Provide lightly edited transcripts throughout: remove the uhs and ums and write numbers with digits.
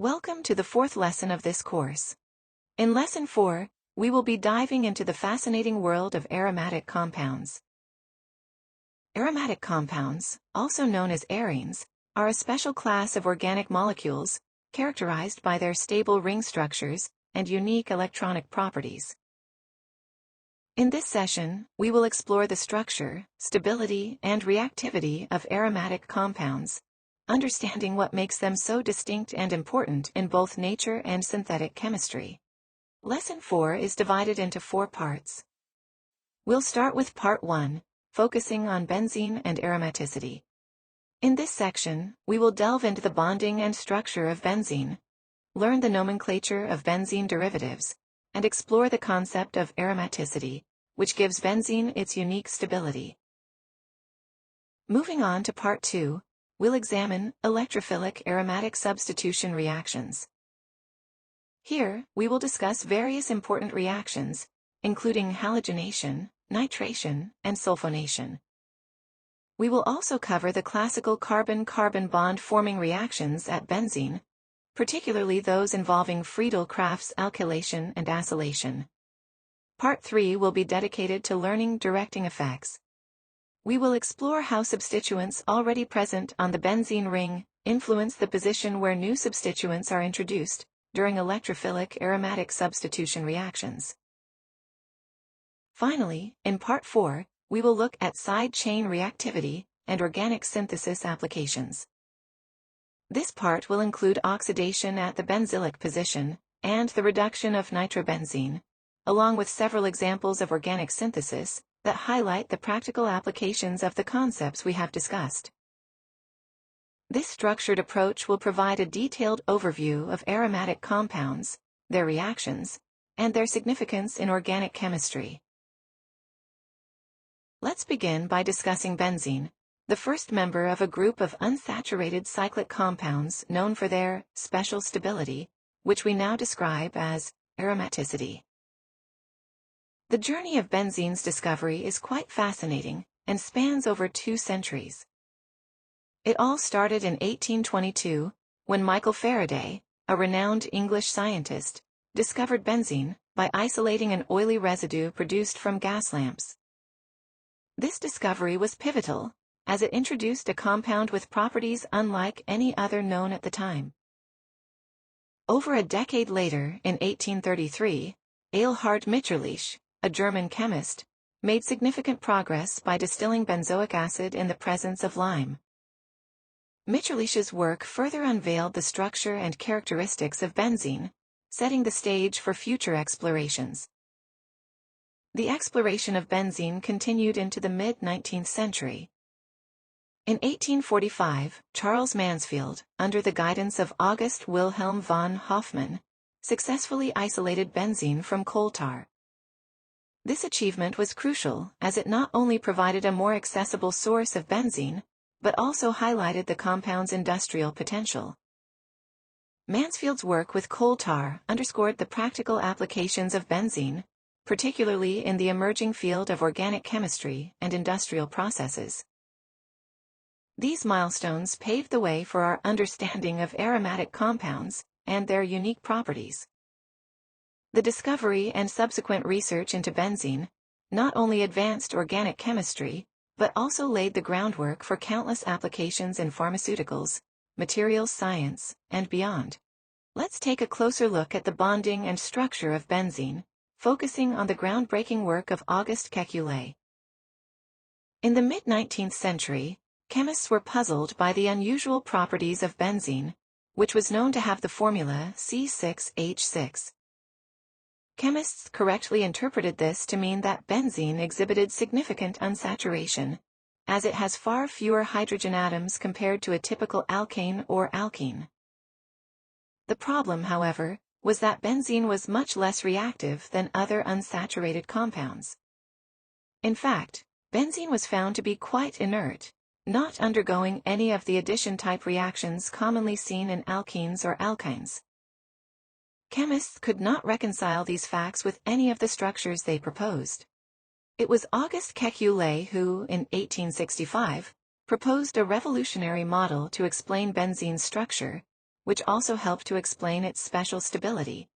Welcome to the fourth lesson of this course. In Lesson 4, we will be diving into the fascinating world of aromatic compounds. Aromatic compounds, also known as arenes, are a special class of organic molecules, characterized by their stable ring structures and unique electronic properties. In this session, we will explore the structure, stability, and reactivity of aromatic compounds, understanding what makes them so distinct and important in both nature and synthetic chemistry. Lesson 4 is divided into 4 parts. We'll start with Part 1, focusing on benzene and aromaticity. In this section, we will delve into the bonding and structure of benzene, learn the nomenclature of benzene derivatives, and explore the concept of aromaticity, which gives benzene its unique stability. Moving on to Part 2, we'll examine electrophilic aromatic substitution reactions. Here, we will discuss various important reactions, including halogenation, nitration, and sulfonation. We will also cover the classical carbon-carbon bond-forming reactions at benzene, particularly those involving Friedel-Crafts alkylation and acylation. Part 3 will be dedicated to learning directing effects. We will explore how substituents already present on the benzene ring influence the position where new substituents are introduced during electrophilic aromatic substitution reactions. Finally, in Part 4, we will look at side chain reactivity and organic synthesis applications. This part will include oxidation at the benzylic position and the reduction of nitrobenzene, along with several examples of organic synthesis that highlight the practical applications of the concepts we have discussed. This structured approach will provide a detailed overview of aromatic compounds, their reactions, and their significance in organic chemistry. Let's begin by discussing benzene, the first member of a group of unsaturated cyclic compounds known for their special stability, which we now describe as aromaticity. The journey of benzene's discovery is quite fascinating and spans over 2 centuries. It all started in 1822, when Michael Faraday, a renowned English scientist, discovered benzene by isolating an oily residue produced from gas lamps. This discovery was pivotal, as it introduced a compound with properties unlike any other known at the time. Over a decade later, in 1833, Eilhard Mitscherlich, a German chemist, made significant progress by distilling benzoic acid in the presence of lime. Mitscherlich's work further unveiled the structure and characteristics of benzene, setting the stage for future explorations. The exploration of benzene continued into the mid-19th century. In 1845, Charles Mansfield, under the guidance of August Wilhelm von Hofmann, successfully isolated benzene from coal tar. This achievement was crucial as it not only provided a more accessible source of benzene, but also highlighted the compound's industrial potential. Mansfield's work with coal tar underscored the practical applications of benzene, particularly in the emerging field of organic chemistry and industrial processes. These milestones paved the way for our understanding of aromatic compounds and their unique properties. The discovery and subsequent research into benzene not only advanced organic chemistry, but also laid the groundwork for countless applications in pharmaceuticals, materials science, and beyond. Let's take a closer look at the bonding and structure of benzene, focusing on the groundbreaking work of Auguste Kekulé. In the mid-19th century, chemists were puzzled by the unusual properties of benzene, which was known to have the formula C6H6. Chemists correctly interpreted this to mean that benzene exhibited significant unsaturation, as it has far fewer hydrogen atoms compared to a typical alkane or alkene. The problem, however, was that benzene was much less reactive than other unsaturated compounds. In fact, benzene was found to be quite inert, not undergoing any of the addition-type reactions commonly seen in alkenes or alkynes. Chemists could not reconcile these facts with any of the structures they proposed. It was Auguste Kekulé who, in 1865, proposed a revolutionary model to explain benzene's structure, which also help to explain its special stability.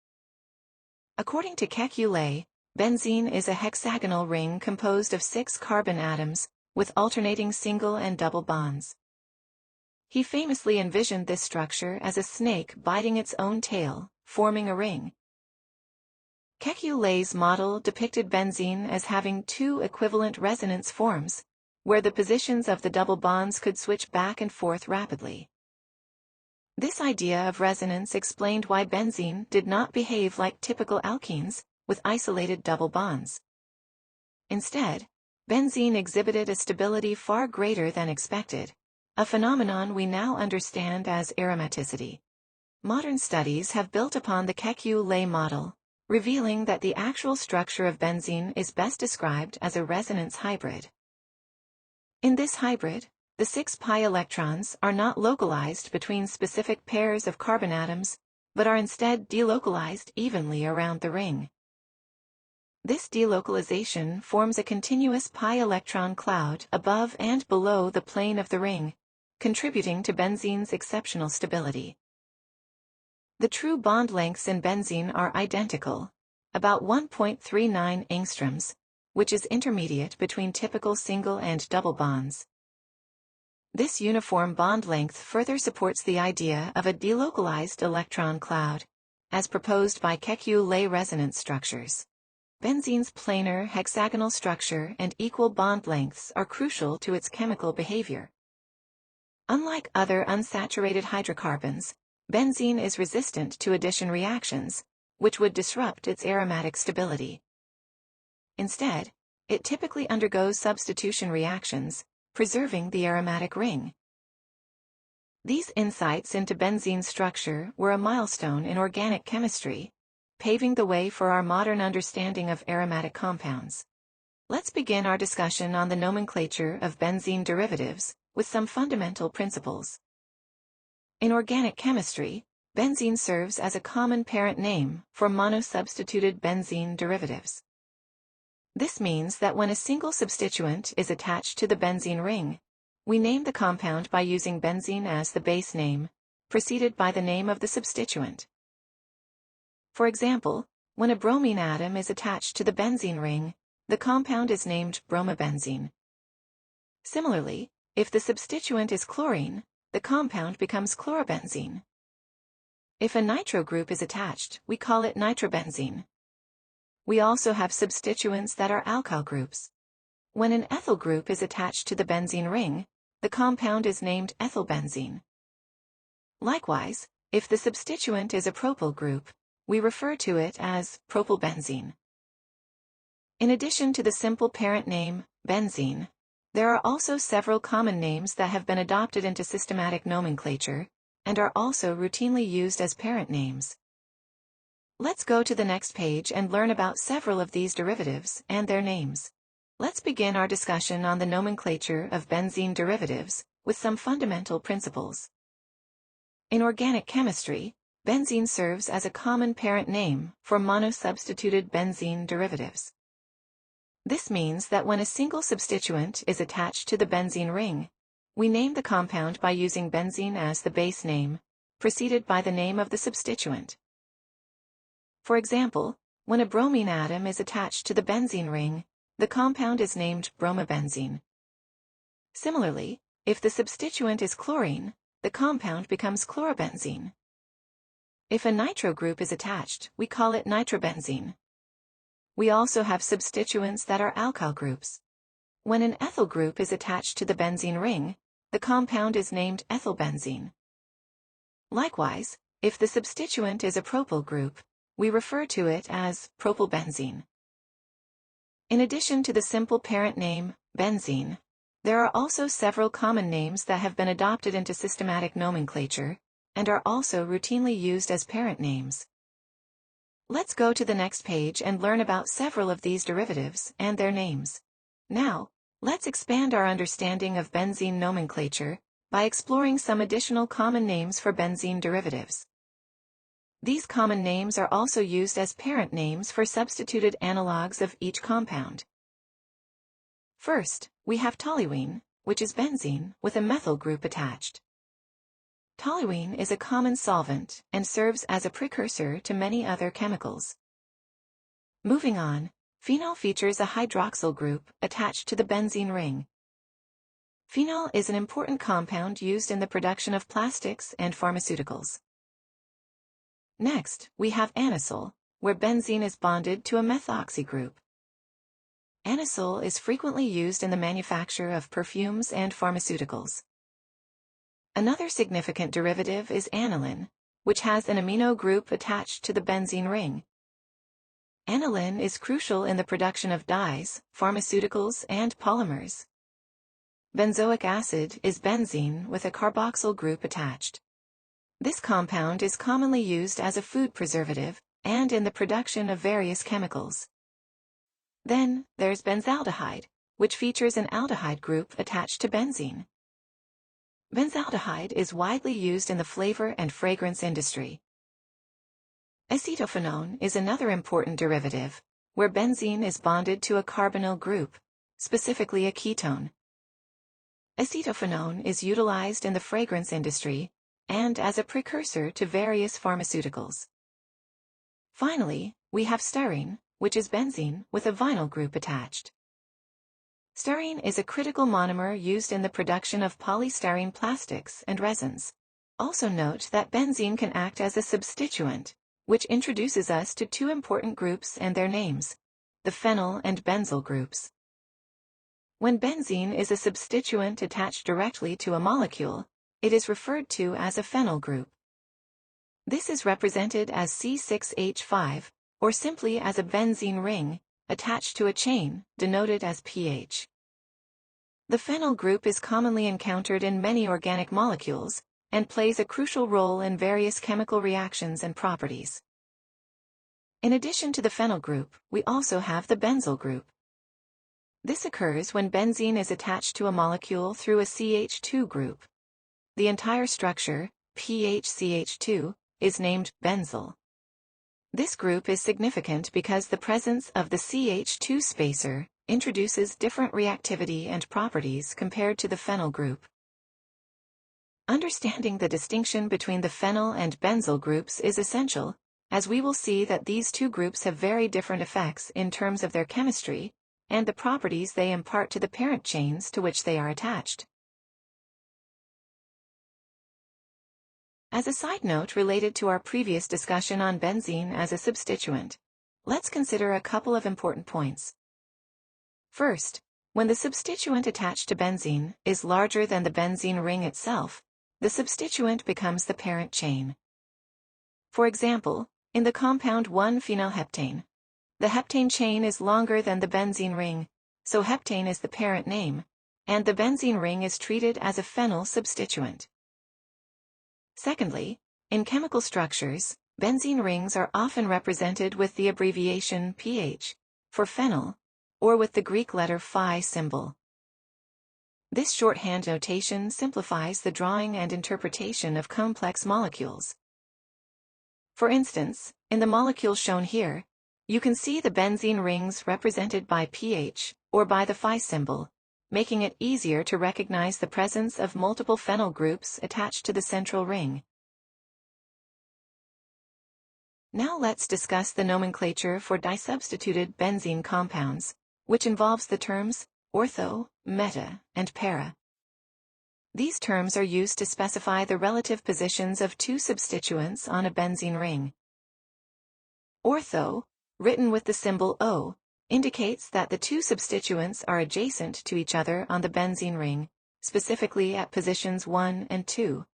According to Kekulé, benzene is a hexagonal ring composed of 6 carbon atoms, with alternating single and double bonds. He famously envisioned this structure as a snake biting its own tail, forming a ring. Kekulé's model depicted benzene as having 2 equivalent resonance forms, where the positions of the double bonds could switch back and forth rapidly. This idea of resonance explained why benzene did not behave like typical alkenes, with isolated double bonds. Instead, benzene exhibited a stability far greater than expected, a phenomenon we now understand as aromaticity. Modern studies have built upon the Kekulé model, revealing that the actual structure of benzene is best described as a resonance hybrid. In this hybrid, the 6 pi electrons are not localized between specific pairs of carbon atoms, but are instead delocalized evenly around the ring. This delocalization forms a continuous pi electron cloud above and below the plane of the ring, contributing to benzene's exceptional stability. The true bond lengths in benzene are identical, about 1.39 angstroms, which is intermediate between typical single and double bonds. This uniform bond length further supports the idea of a delocalized electron cloud, as proposed by Kekulé resonance structures. Benzene's planar hexagonal structure and equal bond lengths are crucial to its chemical behavior. Unlike other unsaturated hydrocarbons, benzene is resistant to addition reactions, which would disrupt its aromatic stability. Instead, it typically undergoes substitution reactions, preserving the aromatic ring. These insights into benzene's structure were a milestone in organic chemistry, paving the way for our modern understanding of aromatic compounds. Let's begin our discussion on the nomenclature of benzene derivatives, with some fundamental principles. In organic chemistry, benzene serves as a common parent name for monosubstituted benzene derivatives. This means that when a single substituent is attached to the benzene ring, we name the compound by using benzene as the base name, preceded by the name of the substituent. For example, when a bromine atom is attached to the benzene ring, the compound is named bromobenzene. Similarly, if the substituent is chlorine, the compound becomes chlorobenzene. If a nitro group is attached, we call it nitrobenzene. We also have substituents that are alkyl groups. When an ethyl group is attached to the benzene ring, the compound is named ethylbenzene. Likewise, if the substituent is a propyl group, we refer to it as propylbenzene. In addition to the simple parent name, benzene, there are also several common names that have been adopted into systematic nomenclature, and are also routinely used as parent names. Let's go to the next page and learn about several of these derivatives and their names. Let's begin our discussion on the nomenclature of benzene derivatives, with some fundamental principles. In organic chemistry, benzene serves as a common parent name for monosubstituted benzene derivatives. This means that when a single substituent is attached to the benzene ring, we name the compound by using benzene as the base name, preceded by the name of the substituent. For example, when a bromine atom is attached to the benzene ring, the compound is named bromobenzene. Similarly, if the substituent is chlorine, the compound becomes chlorobenzene. If a nitro group is attached, we call it nitrobenzene. We also have substituents that are alkyl groups. When an ethyl group is attached to the benzene ring, the compound is named ethylbenzene. Likewise, if the substituent is a propyl group, we refer to it as propylbenzene. In addition to the simple parent name, benzene, there are also several common names that have been adopted into systematic nomenclature, and are also routinely used as parent names. Let's go to the next page and learn about several of these derivatives and their names. Now, let's expand our understanding of benzene nomenclature by exploring some additional common names for benzene derivatives. These common names are also used as parent names for substituted analogues of each compound. First, we have toluene, which is benzene with a methyl group attached. Toluene is a common solvent and serves as a precursor to many other chemicals. Moving on, phenol features a hydroxyl group attached to the benzene ring. Phenol is an important compound used in the production of plastics and pharmaceuticals. Next, we have anisole, where benzene is bonded to a methoxy group. Anisole is frequently used in the manufacture of perfumes and pharmaceuticals. Another significant derivative is aniline, which has an amino group attached to the benzene ring. Aniline is crucial in the production of dyes, pharmaceuticals, and polymers. Benzoic acid is benzene with a carboxyl group attached. This compound is commonly used as a food preservative and in the production of various chemicals. Then, there's benzaldehyde, which features an aldehyde group attached to benzene. Benzaldehyde is widely used in the flavor and fragrance industry. Acetophenone is another important derivative, where benzene is bonded to a carbonyl group, specifically a ketone. Acetophenone is utilized in the fragrance industry and as a precursor to various pharmaceuticals. Finally, we have styrene, which is benzene with a vinyl group attached. Styrene is a critical monomer used in the production of polystyrene plastics and resins. Also note that benzene can act as a substituent, which introduces us to two important groups and their names, the phenyl and benzyl groups. When benzene is a substituent attached directly to a molecule, it is referred to as a phenyl group. This is represented as C6H5, or simply as a benzene ring, attached to a chain, denoted as pH. The phenyl group is commonly encountered in many organic molecules, and plays a crucial role in various chemical reactions and properties. In addition to the phenyl group, we also have the benzyl group. This occurs when benzene is attached to a molecule through a CH2 group. The entire structure, PHCH2, is named benzyl. This group is significant because the presence of the CH2 spacer introduces different reactivity and properties compared to the phenyl group. Understanding the distinction between the phenyl and benzyl groups is essential, as we will see that these two groups have very different effects in terms of their chemistry and the properties they impart to the parent chains to which they are attached. As a side note related to our previous discussion on benzene as a substituent, let's consider a couple of important points. First, when the substituent attached to benzene is larger than the benzene ring itself, the substituent becomes the parent chain. For example, in the compound 1-phenylheptane, the heptane chain is longer than the benzene ring, so heptane is the parent name, and the benzene ring is treated as a phenyl substituent. Secondly, in chemical structures, benzene rings are often represented with the abbreviation PH, for phenyl, or with the Greek letter phi symbol. This shorthand notation simplifies the drawing and interpretation of complex molecules. For instance, in the molecule shown here, you can see the benzene rings represented by PH, or by the phi symbol, making it easier to recognize the presence of multiple phenyl groups attached to the central ring. Now let's discuss the nomenclature for disubstituted benzene compounds, which involves the terms ortho, meta, and para. These terms are used to specify the relative positions of two substituents on a benzene ring. Ortho, written with the symbol O, indicates that the two substituents are adjacent to each other on the benzene ring, specifically at positions 1 and 2.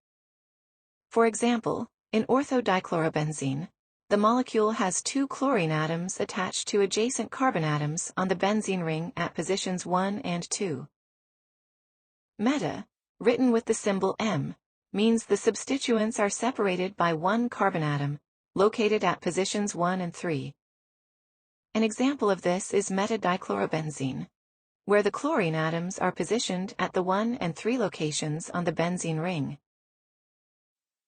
For example, in orthodichlorobenzene, the molecule has two chlorine atoms attached to adjacent carbon atoms on the benzene ring at positions 1 and 2. Meta, written with the symbol M, means the substituents are separated by one carbon atom, located at positions 1 and 3. An example of this is metadichlorobenzene, where the chlorine atoms are positioned at the 1 and 3 locations on the benzene ring.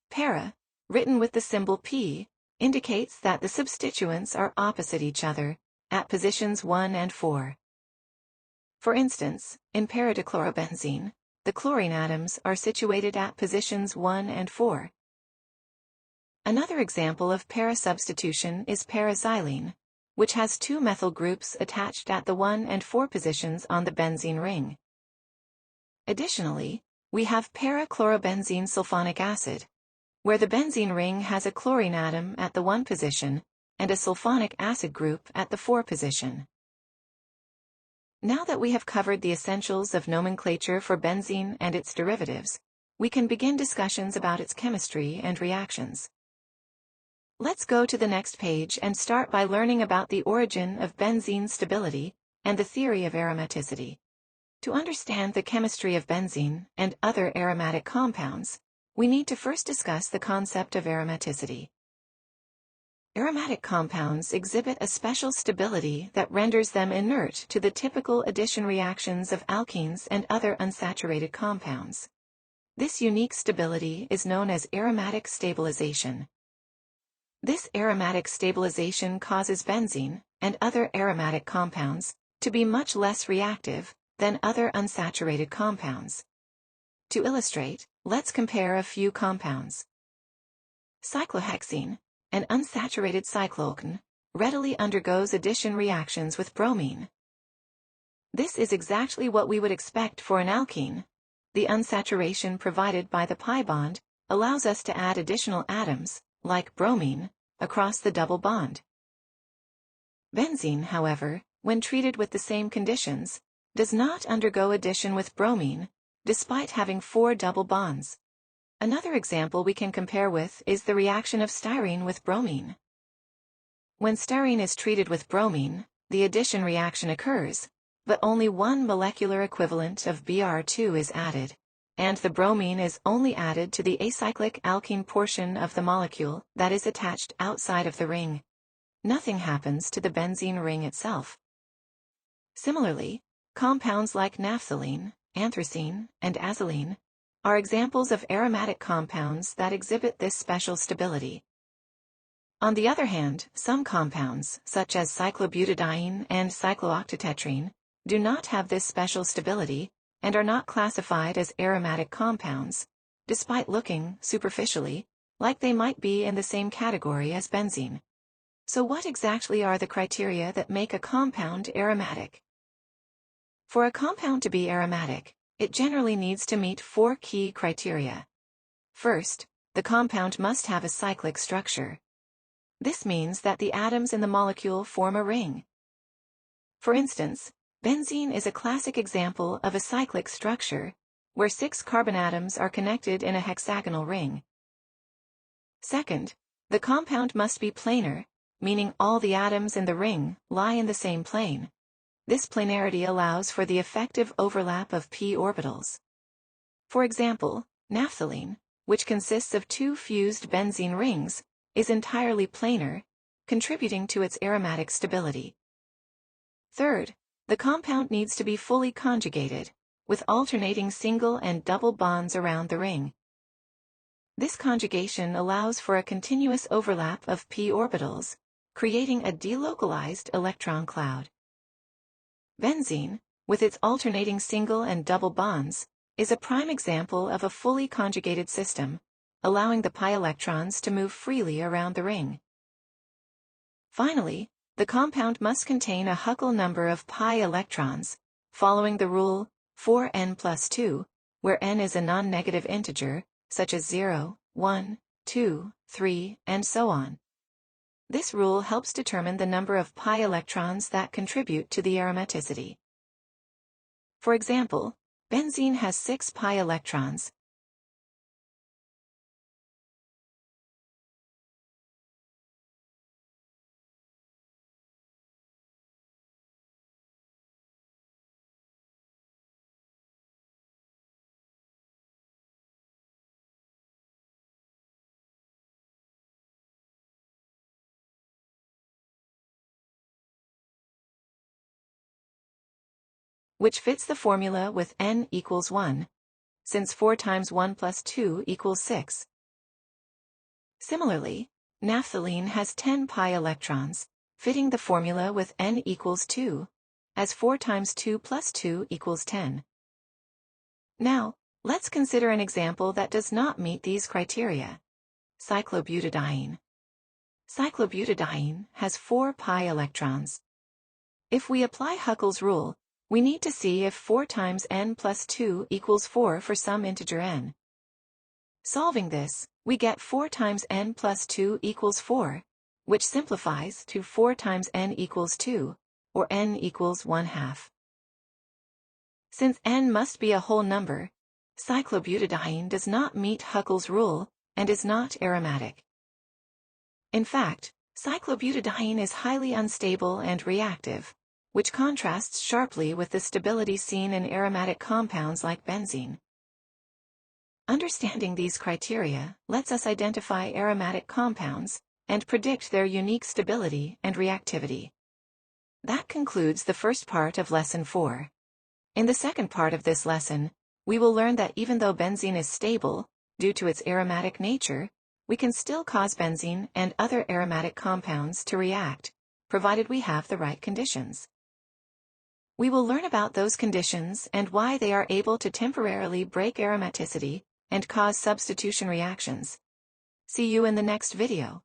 Para, written with the symbol P, indicates that the substituents are opposite each other, at positions 1 and 4. For instance, in paradichlorobenzene, the chlorine atoms are situated at positions 1 and 4. Another example of para-substitution is paraxylene, which has two methyl groups attached at the 1 and 4 positions on the benzene ring. Additionally, we have para-chlorobenzene sulfonic acid, where the benzene ring has a chlorine atom at the 1 position and a sulfonic acid group at the 4 position. Now that we have covered the essentials of nomenclature for benzene and its derivatives, we can begin discussions about its chemistry and reactions. Let's go to the next page and start by learning about the origin of benzene stability and the theory of aromaticity. To understand the chemistry of benzene and other aromatic compounds, we need to first discuss the concept of aromaticity. Aromatic compounds exhibit a special stability that renders them inert to the typical addition reactions of alkenes and other unsaturated compounds. This unique stability is known as aromatic stabilization. This aromatic stabilization causes benzene and other aromatic compounds to be much less reactive than other unsaturated compounds. To illustrate, let's compare a few compounds. Cyclohexene, an unsaturated cycloalkane, readily undergoes addition reactions with bromine. This is exactly what we would expect for an alkene. The unsaturation provided by the pi bond allows us to add additional atoms, like bromine, across the double bond. Benzene, however, when treated with the same conditions, does not undergo addition with bromine, despite having 4 double bonds. Another example we can compare with is the reaction of styrene with bromine. When styrene is treated with bromine, the addition reaction occurs, but only one molecular equivalent of Br2 is added, and the bromine is only added to the acyclic alkene portion of the molecule that is attached outside of the ring. Nothing happens to the benzene ring itself. Similarly, compounds like naphthalene, anthracene, and azylene are examples of aromatic compounds that exhibit this special stability. On the other hand, some compounds, such as cyclobutadiene and cyclooctatetrene, do not have this special stability and are not classified as aromatic compounds, despite looking, superficially, like they might be in the same category as benzene. So what exactly are the criteria that make a compound aromatic? For a compound to be aromatic, it generally needs to meet 4 key criteria. First, the compound must have a cyclic structure. This means that the atoms in the molecule form a ring. For instance, benzene is a classic example of a cyclic structure, where 6 carbon atoms are connected in a hexagonal ring. Second, the compound must be planar, meaning all the atoms in the ring lie in the same plane. This planarity allows for the effective overlap of p orbitals. For example, naphthalene, which consists of 2 fused benzene rings, is entirely planar, contributing to its aromatic stability. Third, the compound needs to be fully conjugated, with alternating single and double bonds around the ring. This conjugation allows for a continuous overlap of p orbitals, creating a delocalized electron cloud. Benzene, with its alternating single and double bonds, is a prime example of a fully conjugated system, allowing the pi electrons to move freely around the ring. Finally, the compound must contain a Huckel number of pi electrons, following the rule 4n+2, where n is a non-negative integer, such as 0, 1, 2, 3, and so on. This rule helps determine the number of pi electrons that contribute to the aromaticity. For example, benzene has 6 pi electrons, which fits the formula with n equals 1, since 4 times 1 plus 2 equals 6. Similarly, naphthalene has 10 pi electrons, fitting the formula with n equals 2, as 4 times 2 plus 2 equals 10. Now, let's consider an example that does not meet these criteria. Cyclobutadiene. Cyclobutadiene has 4 pi electrons. If we apply Huckel's rule, we need to see if 4 times n plus 2 equals 4 for some integer n. Solving this, we get 4 times n plus 2 equals 4, which simplifies to 4 times n equals 2, or n equals 1/2. Since n must be a whole number, cyclobutadiene does not meet Huckel's rule and is not aromatic. In fact, cyclobutadiene is highly unstable and reactive, which contrasts sharply with the stability seen in aromatic compounds like benzene. Understanding these criteria lets us identify aromatic compounds and predict their unique stability and reactivity. That concludes the first part of Lesson 4. In the second part of this lesson, we will learn that even though benzene is stable, due to its aromatic nature, we can still cause benzene and other aromatic compounds to react, provided we have the right conditions. We will learn about those conditions and why they are able to temporarily break aromaticity and cause substitution reactions. See you in the next video.